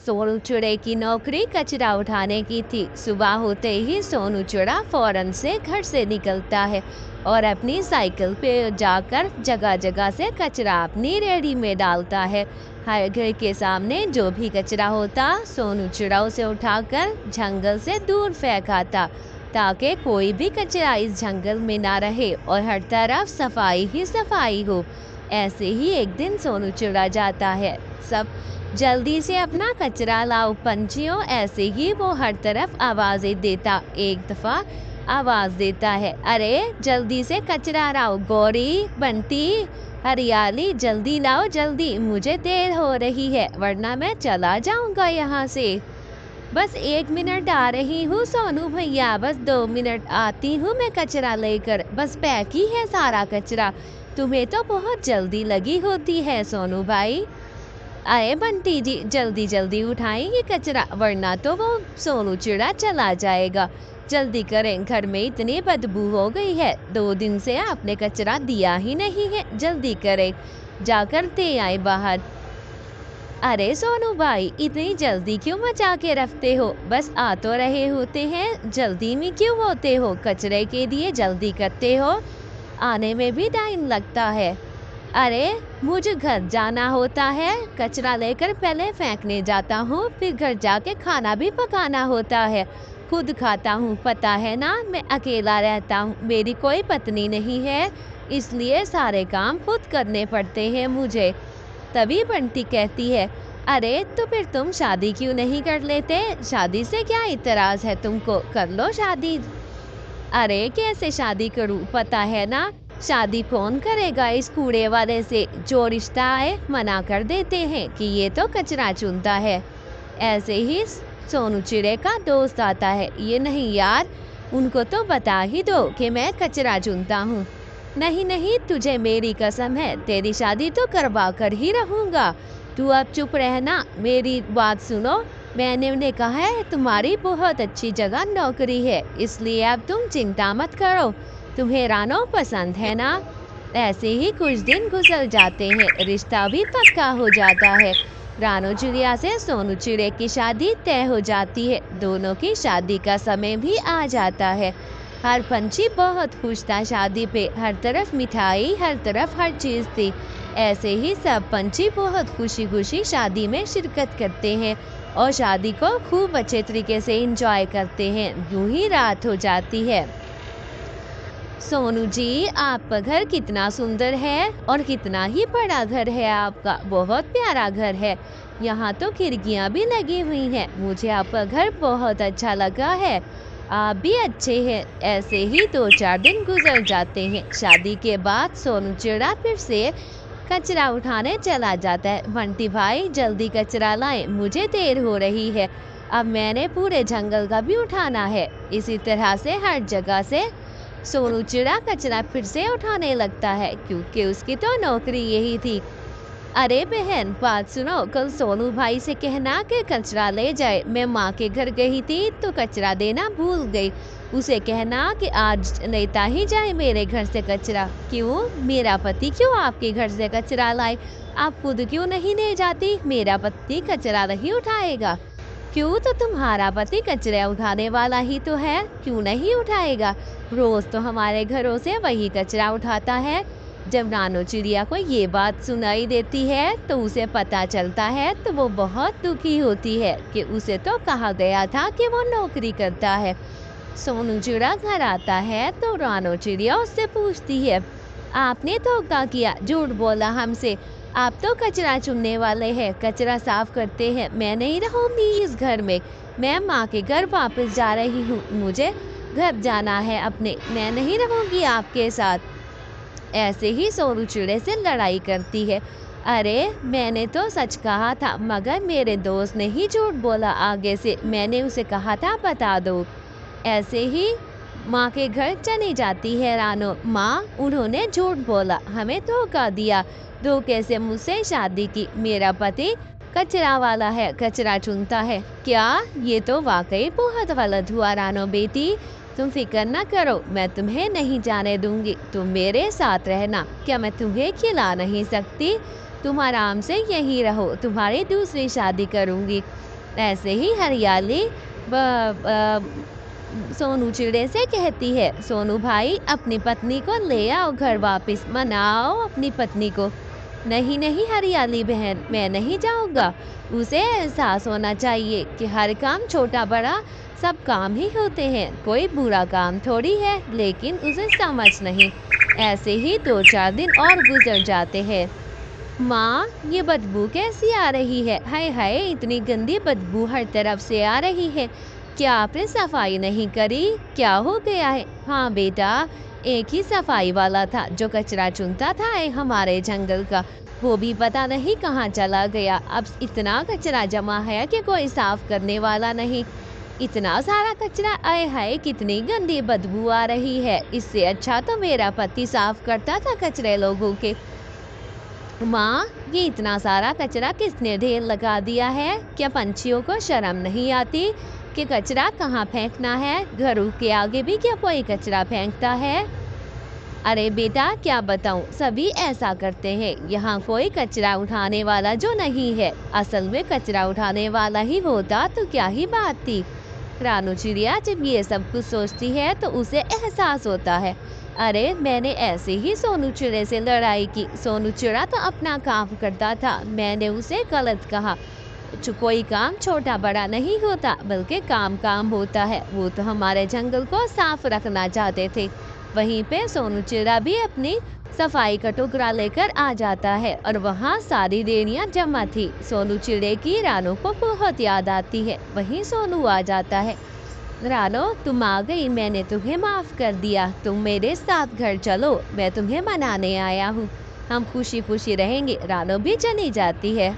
सोनू चिड़े की नौकरी कचरा उठाने की थी। सुबह होते ही सोनू चिड़ा फौरन से घर से निकलता है और अपनी साइकिल पे जाकर जगह जगह से कचरा अपनी रेहड़ी में डालता है। हर घर के सामने जो भी कचरा होता सोनू चिड़ा उसे उठाकर जंगल से दूर फेंक आता, ताकि कोई भी कचरा इस जंगल में ना रहे और हर तरफ सफाई ही सफाई हो। ऐसे ही एक दिन सोनू चिड़ा जाता है, सब जल्दी से अपना कचरा लाओ पंछियों। ऐसे ही वो हर तरफ आवाजें देता। एक दफा आवाज देता है, अरे जल्दी से कचरा लाओ, गौरी बंटी हरियाली जल्दी लाओ जल्दी, मुझे देर हो रही है वरना मैं चला जाऊंगा यहाँ से। बस 1 मिनट आ रही हूँ सोनू भैया, बस 2 मिनट आती हूँ मैं कचरा लेकर, बस पैक ही है सारा कचरा। तुम्हें तो बहुत जल्दी लगी होती है सोनू भाई। अरे बंटी जी जल्दी जल्दी उठाएं ये कचरा वरना तो वो सोनू चिड़ा चला जाएगा। जल्दी करें, घर में इतनी बदबू हो गई है, 2 दिन से आपने कचरा दिया ही नहीं है, जल्दी करें, जाकर दे आए बाहर। अरे सोनू भाई इतनी जल्दी क्यों मचा के रखते हो, बस आ तो रहे होते हैं, जल्दी में क्यों होते हो, कचरे के लिए जल्दी करते हो, आने में भी टाइम लगता है। अरे मुझे घर जाना होता है, कचरा लेकर पहले फेंकने जाता हूँ, फिर घर जाके खाना भी पकाना होता है, खुद खाता हूँ, पता है ना मैं अकेला रहता हूँ, मेरी कोई पत्नी नहीं है, इसलिए सारे काम खुद करने पड़ते हैं मुझे। तभी बंटी कहती है, अरे तो फिर तुम शादी क्यों नहीं कर लेते, शादी से क्या इतराज है तुमको, कर लो शादी। अरे कैसे शादी करूं, पता है ना शादी कौन करेगा इस कूड़े वाले से, जो रिश्ता आए मना कर देते हैं कि ये तो कचरा चुनता है। ऐसे ही सोनू चिड़े का दोस्त आता है, ये नहीं यार उनको तो बता ही दो कि मैं कचरा चुनता हूँ। नहीं नहीं तुझे मेरी कसम है, तेरी शादी तो करवा कर ही रहूंगा, तू अब चुप रहना, मेरी बात सुनो, मैंने उन्हें कहा है तुम्हारी बहुत अच्छी जगह नौकरी है, इसलिए अब तुम चिंता मत करो, तुम्हें रानो पसंद है ना। ऐसे ही कुछ दिन गुजर जाते हैं, रिश्ता भी पक्का हो जाता है। रानो चिड़िया से सोनू चिड़े की शादी तय हो जाती है, दोनों की शादी का समय भी आ जाता है। हर पंछी बहुत खुश था शादी पे, हर तरफ मिठाई, हर तरफ हर चीज़ थी। ऐसे ही सब पंछी बहुत खुशी खुशी शादी में शिरकत करते हैं और शादी को खूब अच्छे तरीके से एंजॉय करते हैं। यूं ही रात हो जाती है। सोनू जी आपका घर कितना सुंदर है और कितना ही बड़ा घर है आपका, बहुत प्यारा घर है, यहाँ तो खिड़कियाँ भी लगी हुई हैं, मुझे आपका घर बहुत अच्छा लगा है, आप भी अच्छे हैं। ऐसे ही 2-4 दिन गुजर जाते हैं। शादी के बाद सोनू चिड़ा फिर से कचरा उठाने चला जाता है। बंटी भाई जल्दी कचरा लाएं, मुझे देर हो रही है, अब मैंने पूरे जंगल का भी उठाना है। इसी तरह से हर जगह से सोनू चिड़ा कचरा फिर से उठाने लगता है, क्योंकि उसकी तो नौकरी यही थी। अरे बहन बात सुनो, कल सोनू भाई से कहना कि कचरा ले जाए, मैं माँ के घर गई थी तो कचरा देना भूल गई, उसे कहना कि आज लेता ही जाए मेरे घर से कचरा। क्यों, मेरा पति क्यों आपके घर से कचरा लाए, आप खुद क्यों नहीं ले जाती, मेरा पति कचरा नहीं उठाएगा। क्यों, तो तुम्हारा पति कचरा उठाने वाला ही तो है, क्यों नहीं उठाएगा, रोज तो हमारे घरों से वही कचरा उठाता है। जब रानो चिड़िया को ये बात सुनाई देती है तो उसे पता चलता है तो वो बहुत दुखी होती है कि उसे तो कहा गया था कि वो नौकरी करता है। सोनू चिड़ा घर आता है तो रानो चिड़िया उससे पूछती है, आपने धोखा किया, झूठ बोला हमसे, आप तो कचरा चुनने वाले हैं, कचरा साफ करते हैं, मैं नहीं रहूंगी इस घर में, मैं माँ के घर वापस जा रही हूँ, मुझे घर जाना है अपने, मैं नहीं रहूंगी आपके साथ। ऐसे ही सोनू चिड़े से लड़ाई करती है, अरे मैंने तो सच कहा था मगर मेरे दोस्त ने ही झूठ बोला, आगे से मैंने उसे कहा था बता दो। ऐसे ही माँ के घर चली जाती है रानो, माँ उन्होंने झूठ बोला, हमें धोखा दिया, धोखे से मुझसे शादी की, मेरा पति कचरा वाला है, कचरा चुनता है। क्या, ये तो वाकई बहुत गलत हुआ रानो बेटी, तुम फिक्र ना करो, मैं तुम्हें नहीं जाने दूंगी, तुम मेरे साथ रहना। क्या मैं तुम्हें खिला नहीं सकती, तुम आराम से यहीं रहो, तुम्हारी दूसरी शादी करूंगी। ऐसे ही हरियाली सोनू चिड़े से कहती है, सोनू भाई अपनी पत्नी को ले आओ घर वापस, मनाओ अपनी पत्नी को। नहीं नहीं हरियाली बहन, मैं नहीं जाऊंगा। उसे एहसास होना चाहिए कि हर काम छोटा बड़ा सब काम ही होते हैं, कोई बुरा काम थोड़ी है, लेकिन उसे समझ नहीं। ऐसे ही 2-4 दिन और गुजर जाते हैं। माँ, ये बदबू कैसी आ रही है? हाय हाय, इतनी गंदी बदबू हर तरफ से आ रही है। क्या आपने सफाई नहीं करी? क्या हो गया है? हाँ बेटा, एक ही सफाई वाला था जो कचरा चुनता था हमारे जंगल का। वो भी पता नहीं कहाँ चला गया। अब इतना कचरा जमा है कि कोई साफ करने वाला नहीं। इतना सारा कचरा, आए हाय कितनी गंदी बदबू आ रही है। इससे अच्छा तो मेरा पति साफ करता था कचरे लोगों के। माँ, ये इतना सारा कचरा किसने ढेर लगा दिया है? क्या पंछियों को शर्म नहीं आती कि कचरा कहाँ फेंकना है? घरों के आगे भी क्या कोई कचरा फेंकता है? अरे बेटा, क्या बताऊं, सभी ऐसा करते हैं। यहाँ कोई कचरा उठाने वाला जो नहीं है। असल में कचरा उठाने वाला ही होता तो क्या ही बात थी। रानू चिड़िया जब ये सब कुछ सोचती है तो उसे एहसास होता है, अरे मैंने ऐसे ही सोनू चिड़े से लड़ाई की। सोनू चिड़ा तो अपना काम करता था, मैंने उसे गलत कहा। कोई काम छोटा बड़ा नहीं होता, बल्कि काम काम होता है। वो तो हमारे जंगल को साफ रखना चाहते थे। वहीं पे सोनू चिड़ा भी अपनी सफाई का टुकड़ा लेकर आ जाता है और वहाँ सारी रेड़ियाँ जमा थी। सोनू चिड़े की रानू को बहुत याद आती है। वहीं सोनू आ जाता है। रानो, तुम आ गई, मैंने तुम्हें माफ कर दिया। तुम मेरे साथ घर चलो, मैं तुम्हें मनाने आया हूँ। हम खुशी खुशी रहेंगे। रानो भी चली जाती है।